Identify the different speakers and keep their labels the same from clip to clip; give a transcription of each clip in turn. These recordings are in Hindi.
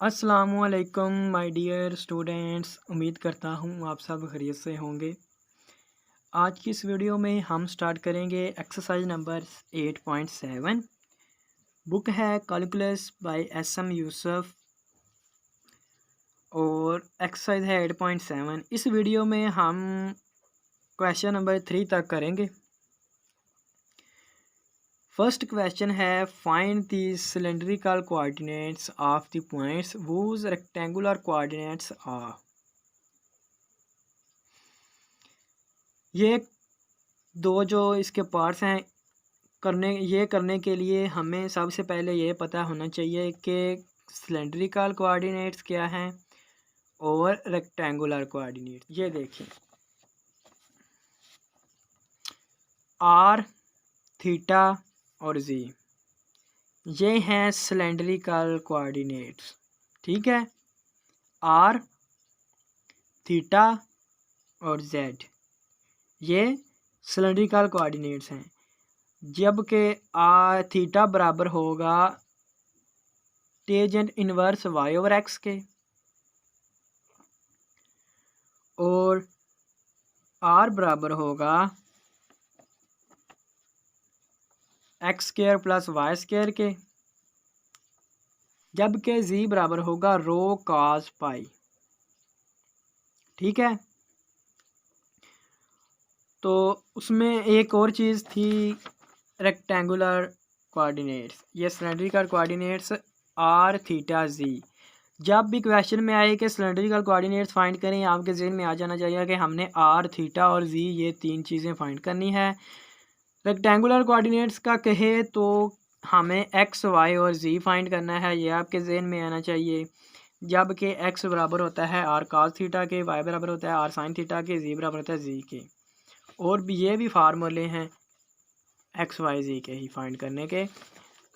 Speaker 1: अस्सलामुअलैकुम माय डियर स्टूडेंट्स। उम्मीद करता हूँ आप सब खैरियत से होंगे। आज की इस वीडियो में हम स्टार्ट करेंगे एक्सरसाइज नंबर 8.7। बुक है कैलकुलस बाय एस.एम. यूसुफ और एक्सरसाइज है 8.7। इस वीडियो में हम क्वेश्चन नंबर 3 तक करेंगे। फर्स्ट क्वेश्चन है find the cylindrical coordinates of the points whose rectangular coordinates are. ये दो जो इसके पार्ट्स हैं करने के लिए हमें सबसे पहले ये पता होना चाहिए कि सिलेंड्रिकल कोऑर्डिनेट्स क्या हैं और रेक्टेंगुलर कोऑर्डिनेट्स। ये देखिए आर, थीटा और जी, ये हैं सिलेंड्रिकल कोऑर्डिनेट्स। ठीक है, आर, थीटा और जेड ये सिलेंड्रिकल कोऑर्डिनेट्स हैं। जबकि थीटा बराबर होगा tangent inverse Y over X के और आर बराबर होगा X square plus Y square के, जबकि जी बराबर होगा रो कॉस पाई। ठीक है, तो उसमें एक और चीज़ थी रेक्टेंगुलर कोऑर्डिनेट्स। ये सिलेंड्रिकल कोऑर्डिनेट्स आर, थीटा, जी। जब भी क्वेश्चन में आए कि सिलेंड्रिकल कोऑर्डिनेट्स फाइंड करें, आपके जहन में आ जाना चाहिए कि हमने आर, थीटा और जी ये तीन चीज़ें फाइंड करनी है। रेक्टेंगुलर कोऑर्डिनेट्स का कहे तो हमें एक्स, वाई और जी फाइंड करना है, ये आपके जहन में आना चाहिए। जबकि एक्स बराबर होता है आर कॉस थीटा के, वाई बराबर होता है आर साइन थीटा के, जी बराबर होता है जी के। और भी ये भी फार्मूले हैं एक्स, वाई, जी के ही फाइंड करने के।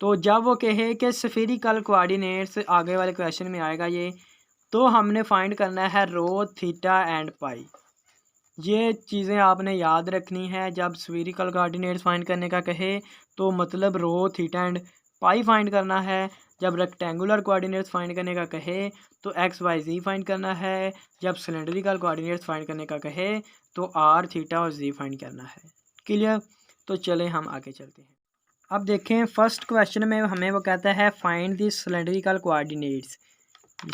Speaker 1: तो जब वो कहे कि स्फेरिकल कोऑर्डिनेट्स आगे वाले क्वेश्चन में आएगा ये, तो हमने फाइंड करना है रो, थीटा एंड पाई। ये चीज़ें आपने याद रखनी है। जब स्फेरिकल कोऑर्डिनेट्स फाइंड करने का कहे तो मतलब रो, थीटा एंड पाई फाइंड करना है। जब रेक्टेंगुलर कोऑर्डिनेट्स फाइंड करने का कहे तो एक्स, वाई, जी फाइंड करना है। जब सिलेंड्रिकल कोऑर्डिनेट्स फाइंड करने का कहे तो आर, थीटा और जी फाइंड करना है। क्लियर? तो चलें हम आगे चलते हैं। अब देखें फर्स्ट क्वेश्चन में हमें वो कहता है find the cylindrical coordinates.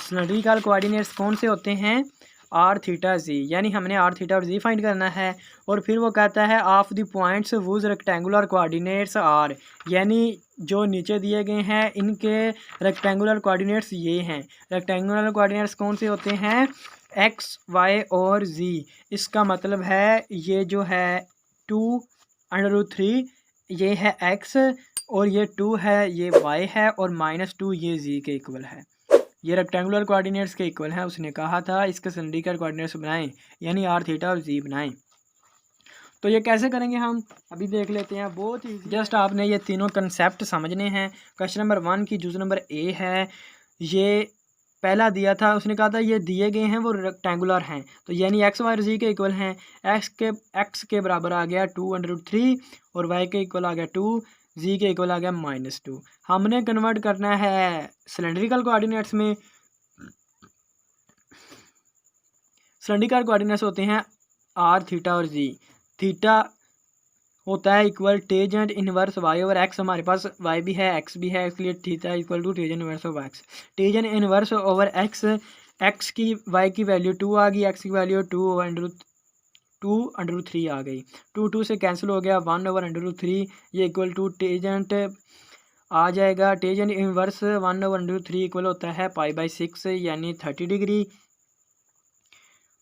Speaker 1: Cylindrical coordinates कौन से होते हैं? आर, थीटा, जी। यानी हमने आर, थीटा और जी फाइंड करना है। और फिर वो कहता है of the points whose rectangular coordinates are, यानी जो नीचे दिए गए हैं इनके रेक्टेंगुलर कोऑर्डिनेट्स ये हैं। रेक्टेंगुलर कोऑर्डिनेट्स कौन से होते हैं? एक्स, वाई और जी। इसका मतलब है ये जो है 2√3 ये है एक्स और ये 2 है ये वाई है और -2 ये जी के इक्वल है। ये रेक्टेंगुलर कोऑर्डिनेट्स के इक्वल है। उसने कहा था इसके सिलेंड्रिकल कोऑर्डिनेट्स बनाएं, यानी आर, थीटा और जी बनाएं। तो ये कैसे करेंगे हम अभी देख लेते हैं। बहुत ही जस्ट आपने ये तीनों कंसेप्ट समझने हैं। क्वेश्चन नंबर 1 की जुज नंबर ए है। ये पहला दिया था, उसने कहा था ये दिए गए हैं वो रेक्टेंगुलर हैं, तो यानी एक्स, वाई और जी के इक्वल हैं। एक्स के बराबर आ गया 2√3 और वाई के इक्वल आ गया 2, जी के इक्वल आ गया -2। हमने कन्वर्ट करना है सिलेंड्रिकल कोऑर्डिनेट्स में। सिलेंड्रिकल कोऑर्डिनेट्स होते हैं आर, थीटा और जी। थीटा होता है equal tangent inverse Y over X. हमारे पास वाई भी है, एक्स भी है, इसलिए theta equal to tangent inverse over X. Tangent inverse over X, X की वाई की वैल्यू 2 आ गई, एक्स की वैल्यू 2√3 आ गई। 2 से कैंसिल हो गया, 1/√3 ये इक्वल टू टेंजेंट आ जाएगा। टेंजेंट इनवर्स 1/√3 इक्वल होता है π/6 यानी 30 डिग्री।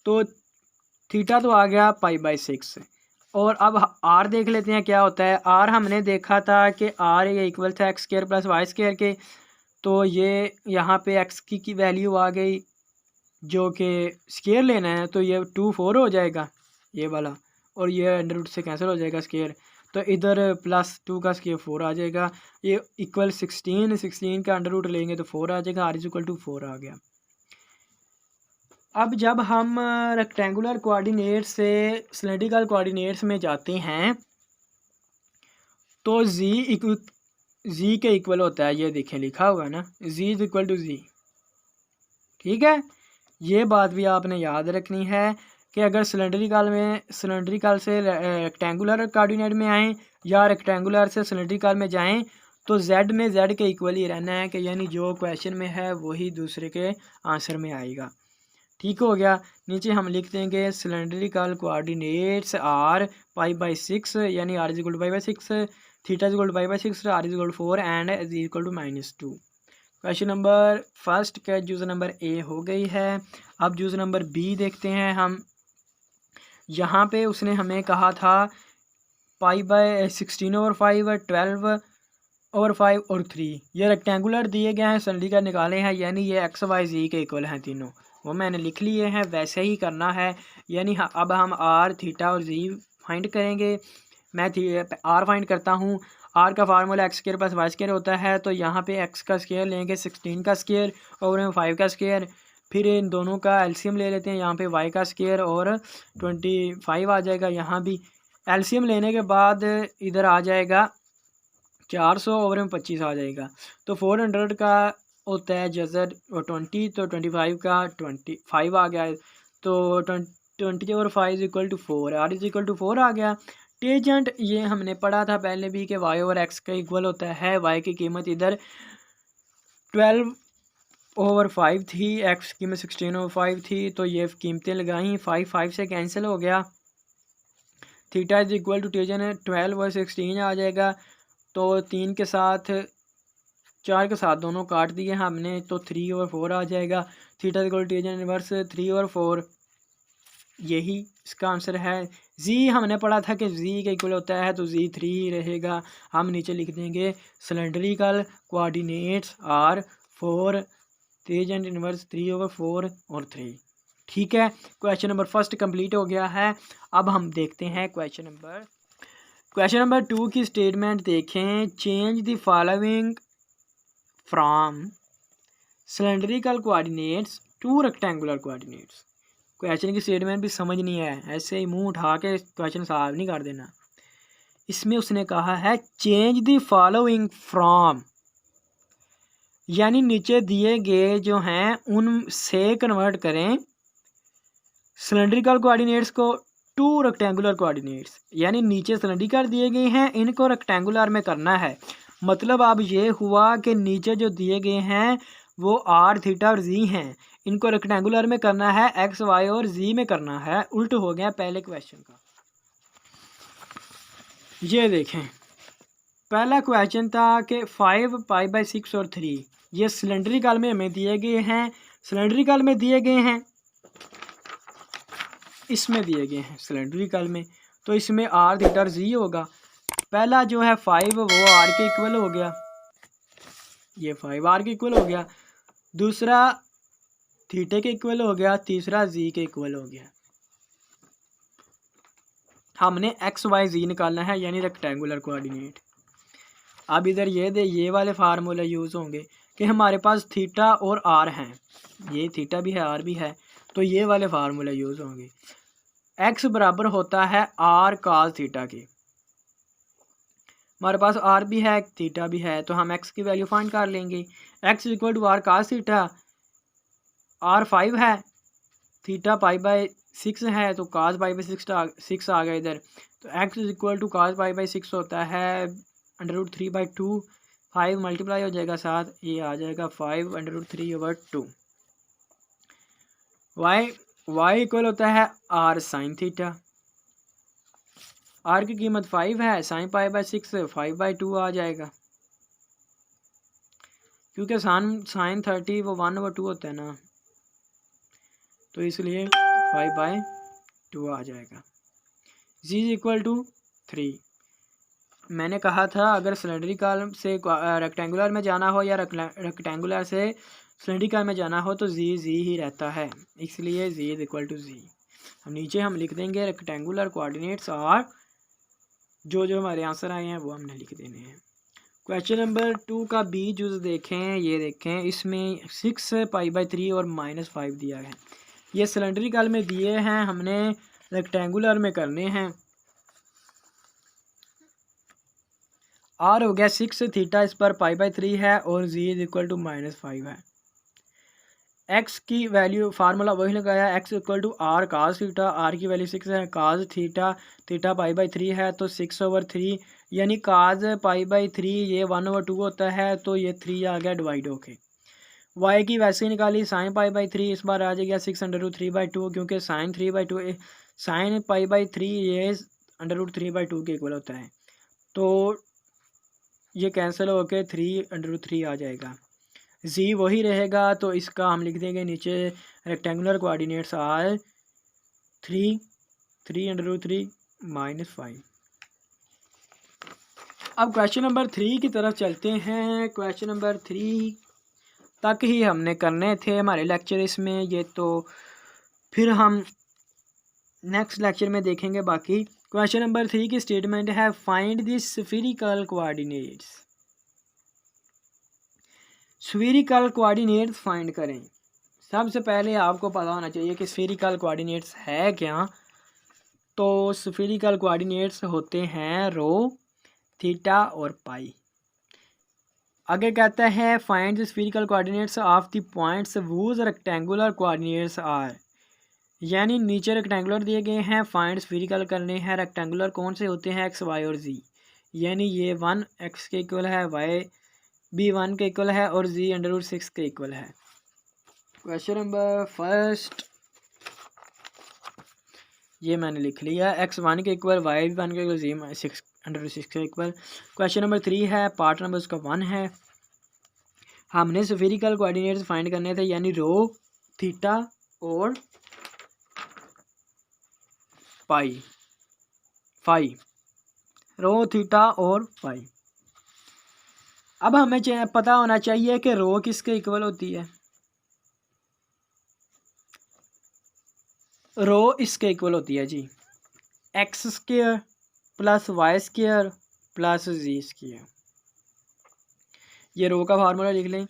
Speaker 1: तो थीटा तो आ गया π/6। और अब आर देख लेते हैं क्या होता है। आर हमने देखा था कि आर ये इक्वल था X square plus Y square के। तो ये यहाँ पे एक्स की वैल्यू आ गई जो कि स्क्वायर लेना है, तो ये 2 4 हो जाएगा ये वाला, और ये अंडर से कैंसिल हो जाएगा स्क्वायर, तो इधर +2 का स्क्वायर 4 आ जाएगा। ये इक्वल 16 का अंडर लेंगे तो 4 आ जाएगा। आर इक्वल टू 4 आ गया। अब जब हम रेक्टेंगुलर कोऑर्डिनेट से सिलेंड्रिकल कोऑर्डिनेट्स में जाते हैं तो जी के इक्वल होता है, ये देखें लिखा हुआ है ना, जी इज इक्वल टू जी। ठीक है, ये बात भी आपने याद रखनी है कि अगर सिलेंड्रिकल से रेक्टेंगुलर कोऑर्डिनेट में आएँ या रेक्टेंगुलर से सिलेंड्रिकल में जाएं तो जेड में जेड के इक्वल ही रहना है, कि यानी जो क्वेश्चन में है वही दूसरे के आंसर में आएगा। ठीक हो गया। नीचे हम लिख देंगे सिलेंड्रिकल कोऑर्डिनेट्स आर π/6, यानी r = π/6, theta = π/6, r = 4 and z = -2। Question number first का यूज़र नंबर ए हो गई है। अब यूज़र नंबर बी देखते हैं हम। यहाँ पे उसने हमें कहा था π/16/5, 12/5 और 3 ये रेक्टेंगुलर दिए गए हैं, सिलेंड्रिकल निकाले हैं, यानी ये x y z के इक्वल हैं तीनों, वो मैंने लिख लिए हैं, वैसे ही करना है। यानी अब हम r, थीटा और z फाइंड करेंगे। मैं r फाइंड करता हूँ। r का फार्मूला x² + y² होता है, तो यहाँ पे x का स्क्वायर लेंगे 16 का स्क्वायर और 5 का स्क्वायर, फिर इन दोनों का एलसीएम ले लेते हैं। यहाँ पे y का स्क्वायर और 25 आ जाएगा। यहाँ भी एलसीएम लेने के बाद इधर आ जाएगा 400 और 25 आ जाएगा। तो 400 का होता है जज़र 20, तो 25 का 25 आ गया। तो 20 और 5 = 4, r = 4 आ गया। टेंजेंट ये हमने पढ़ा था पहले भी कि y और x का इक्वल होता है। y की कीमत इधर 12/5 थी, x की कीमत 16/5 थी, तो ये कीमतें लगाई, 5 से कैंसिल हो गया। थीटा = टेंजेंट 12 और 16 आ जाएगा। तो 3 के साथ 4 के साथ दोनों काट दिए हमने, तो 3 और 4 आ जाएगा। थीटा = टेंजेंट इनवर्स 3 और 4, यही इसका आंसर है। जी हमने पढ़ा था कि जी के इक्वल होता है, तो जी 3 ही रहेगा। हम नीचे लिख देंगे cylindrical coordinates R 4, tangent inverse 3/4 और 3। ठीक है, क्वेश्चन नंबर फर्स्ट कंप्लीट हो गया है। अब हम देखते हैं क्वेश्चन नंबर 2 की स्टेटमेंट देखें। Change the following from cylindrical coordinates two rectangular coordinates. Question की स्टेटमेंट भी समझ नहीं है, ऐसे ही मुंह उठा के क्वेश्चन सॉल्व नहीं कर देना। इसमें उसने कहा है चेंज द फॉलोइंग फ्रॉम, यानी नीचे दिए गए जो हैं उनसे कन्वर्ट करें सिलेंड्रिकल कोऑर्डिनेट्स को टू रेक्टेंगुलर कोऑर्डिनेट्स, यानी नीचे सिलेंड्रिकल दिए गए हैं, इनको रेक्टेंगुलर में करना है। मतलब अब ये हुआ कि नीचे जो दिए गए हैं वो r, थीटा और z हैं, इनको रेक्टेंगुलर में करना है, x, y और z में करना है। उल्ट हो गया पहले क्वेश्चन का। ये देखें, पहला क्वेश्चन था कि 5 π/6 और 3 ये सिलेंड्रिकल में हमें दिए गए हैं, सिलेंड्रिकल में दिए गए हैं, इसमें दिए गए हैं सिलेंड्रिकल में, तो इसमें r, थीटा और z होगा। पहला जो है 5 वो r के इक्वल हो गया, ये 5 r के इक्वल हो गया। दूसरा थीटे के इक्वल हो गया, तीसरा z के इक्वल हो गया। हमने x, y, z निकालना है, यानी रेक्टेंगुलर कोऑर्डिनेट। अब इधर ये वाले फार्मूले यूज़ होंगे कि हमारे पास थीटा और r हैं, ये थीटा भी है r भी है, तो ये वाले फार्मूले यूज़ होंगे। x बराबर होता है r cos थीटा के, हमारे पास r भी है थीटा भी है, तो हम x की वैल्यू फाइंड कर लेंगे। x = r cos theta, r 5 है, थीटा π/6 है, तो cos π/6 आ गया इधर। तो x = cos π/6 होता है √3/2, 5 मल्टीप्लाई हो जाएगा साथ, ये आ जाएगा 5 √3/2। y इक्वल होता है r sin थीटा, r की कीमत 5 है, sin π/6 5/2 आ जाएगा, क्योंकि sin 30 वो 1/2 होता है ना, तो इसलिए 5/2 आ जाएगा। z = 3। मैंने कहा था अगर सिलेंड्रिकल से रेक्टेंगुलर में जाना हो या रेक्टेंगुलर से सिलेंड्रिकल में जाना हो तो z ही रहता है, इसलिए z = z। हम नीचे हम लिख देंगे रेक्टेंगुलर कोऑर्डिनेट्स और जो हमारे आंसर आए हैं वो हमने लिख देने हैं। क्वेश्चन नंबर 2 का बी यूज़ देखें, ये देखें, इसमें 6 π/3 और -5 दिया है। ये सिलेंड्रिकल में दिए हैं, हमने रेक्टेंगुलर में करने हैं। r हो गया 6, थीटा इस पर π/3 है और z = -5 है। एक्स की वैल्यू फार्मूला वही लगाया, X equal to R cos theta, R की वैल्यू 6 है, cos theta theta pi by 3 है तो 6/3, यानी काज पाई बाई 3 ये 1/2 होता है तो ये 3 आ गया डिवाइड होके। वाई की वैसे ही निकाली, साइन पाई बाई 3 इस बार आ जाएगा 6√3/2, क्योंकि साइन 3/2 साइन पाई बाई 3 ये √3/2 के इक्वल होता है, तो ये कैंसिल होके 3√3 आ जाएगा। जी वही रहेगा, तो इसका हम लिख देंगे नीचे रेक्टेंगुलर कोऑर्डिनेट्स आर 3 -5। अब क्वेश्चन नंबर 3 की तरफ चलते हैं। क्वेश्चन नंबर 3 तक ही हमने करने थे हमारे लेक्चर इसमें, ये तो फिर हम नेक्स्ट लेक्चर में देखेंगे बाकी। क्वेश्चन नंबर 3 की स्टेटमेंट है find the spherical coordinates. Spherical coordinates find करें। सबसे पहले आपको पता होना चाहिए कि स्फीरिकल कोऑर्डिनेट्स है क्या। तो स्फीरिकल कोऑर्डिनेट्स होते हैं रो, थीटा और पाई। आगे कहता है find the spherical coordinates of the points whose rectangular coordinates are, यानी नीचे रेक्टेंगुलर दिए गए हैं, फाइंड स्फीरिकल करने हैं। रेक्टेंगुलर कौन से होते हैं, एक्स वाई और जी, यानी ये 1 एक्स के इक्वल है, वाई भी 1 के इक्वल है और जी √6 के इक्वल है। क्वेश्चन नंबर फर्स्ट ये मैंने लिख लिया, एक्स 1 के इक्वल, वाई भी 1 के इक्वल, जी √6 के इक्वल। क्वेश्चन नंबर 3 है, पार्ट नंबर उसका 1 है, हमने स्फीरिकल कोऑर्डिनेट्स फाइंड करने थे, यानी रो, थीटा और फाई, रो, थीटा और फाई। अब हमें पता होना चाहिए कि रो किसके इक्वल होती है। रो इसके इक्वल होती है जी, x² + y² + z²। ये रो का फार्मूला लिख लें,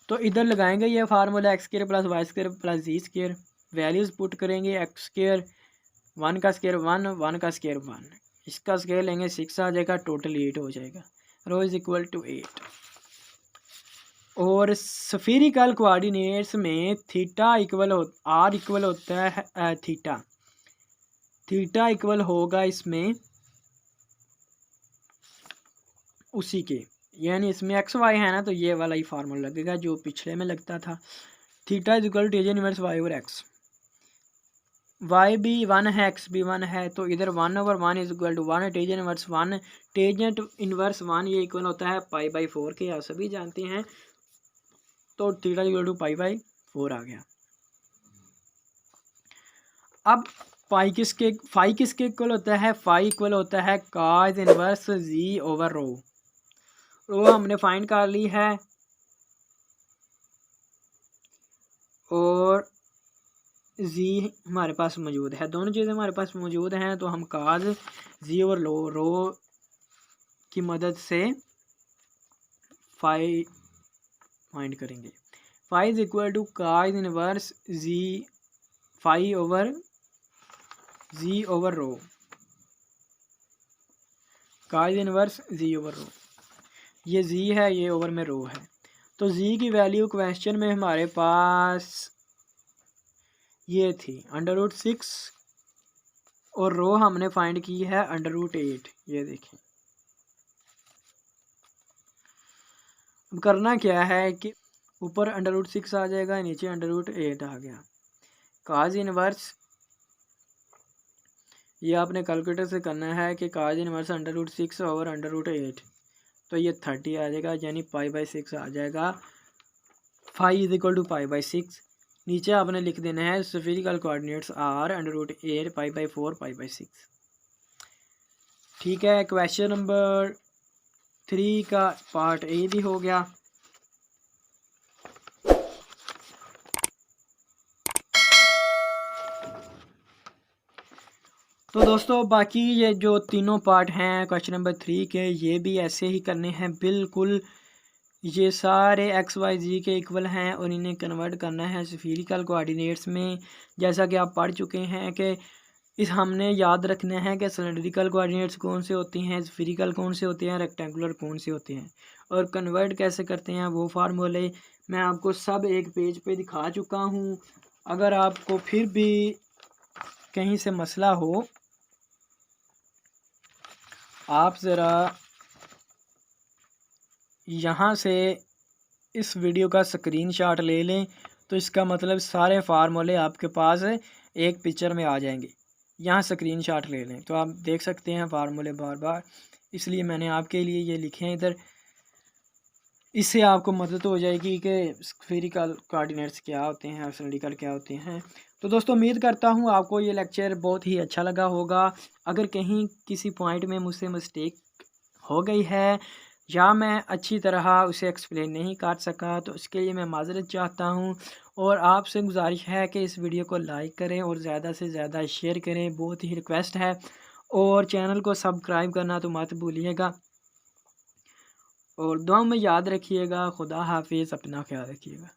Speaker 1: तो इधर लगाएंगे ये formula x² + y² + z², values put करेंगे, x², 1 का स्क्वायर 1, 1 का स्क्वायर 1, इसका स्क्वायर लेंगे 6 आ जाएगा, टोटल 8 हो जाएगा। रो इज इक्वल टू 8। और स्फीरिकल कोऑर्डिनेट्स में थीटा इक्वल आर इक्वल होता है थीटा इक्वल होगा इसमें उसी के, यानी इसमें एक्स वाई है ना, तो ये वाला ही फार्मूला लगेगा जो पिछले में लगता था। Theta is equal to tangent inverse Y over X, Y भी 1 है, एक्स भी 1 है, तो इधर 1/1 is equal to 1 tangent inverse 1, tangent inverse 1 ये इक्वल होता है π/4 के, आप सभी जानते हैं, तो थीटा इक्वल टू π/4 आ गया। अब फाई किसके इक्वल होता है, फाई इक्वल होता है cos इनवर्स जी ओवर रो। रो हमने फाइंड कर ली है और जी हमारे पास मौजूद है, दोनों चीज़ें हमारे पास मौजूद हैं, तो हम cos जी और रो की मदद से फाई फाइंड करेंगे। Phi is equal to cos inverse Z phi over Z over rho, cos inverse Z over rho, ये जी है, ये ओवर में रो है, तो जी की वैल्यू क्वेश्चन में हमारे पास ये थी √6 और रो हमने फाइंड की है √8। ये देखें, अब करना क्या है कि ऊपर √6 आ जाएगा, नीचे √8 आ गया। cos इनवर्स ये आपने कैलकुलेटर से करना है कि cos इनवर्स √6 ओवर √8, तो ये 30 आ जाएगा, यानी π/6 आ जाएगा। Phi is equal to π/6। नीचे आपने लिख देना है स्फीरिकल कोऑर्डिनेट्स आर √8 π/4 π/6। ठीक है, क्वेश्चन नंबर 3 का पार्ट ए भी हो गया। तो दोस्तों बाकी ये जो तीनों पार्ट हैं क्वेश्चन नंबर 3 के, ये भी ऐसे ही करने हैं बिल्कुल। ये सारे एक्स वाई जी के इक्वल हैं और इन्हें कन्वर्ट करना है स्फीरिकल कोऑर्डिनेट्स में। जैसा कि आप पढ़ चुके हैं कि इस हमने याद रखना है कि सिलेंड्रिकल कोऑर्डिनेट्स कौन से होते हैं, स्फीरिकल कौन से होते हैं, रेक्टेंगुलर कौन से होते हैं, और कन्वर्ट कैसे करते हैं वो फार्मूले मैं आपको सब एक पेज पे दिखा चुका हूँ। अगर आपको फिर भी कहीं से मसला हो, आप ज़रा यहाँ से इस वीडियो का स्क्रीनशॉट ले लें, तो इसका मतलब सारे फार्मूले आपके पास एक पिक्चर में आ जाएंगे। यहाँ स्क्रीनशॉट ले लें तो आप देख सकते हैं फार्मूले बार बार, इसलिए मैंने आपके लिए ये लिखे हैं इधर। इससे आपको मदद हो जाएगी कि स्फेरिकल कोऑर्डिनेट्स क्या होते हैं और सिलिंड्रिकल क्या होते हैं। तो दोस्तों उम्मीद करता हूँ आपको ये लेक्चर बहुत ही अच्छा लगा होगा। अगर कहीं किसी पॉइंट में मुझसे मिस्टेक हो गई है या मैं अच्छी तरह उसे एक्सप्लेन नहीं कर सका, तो उसके लिए मैं माज़रत चाहता हूँ। और आपसे गुजारिश है कि इस वीडियो को लाइक करें और ज़्यादा से ज़्यादा शेयर करें, बहुत ही रिक्वेस्ट है। और चैनल को सब्सक्राइब करना तो मत भूलिएगा। और दुआ में याद रखिएगा। खुदा हाफिज़, अपना ख्याल रखिएगा।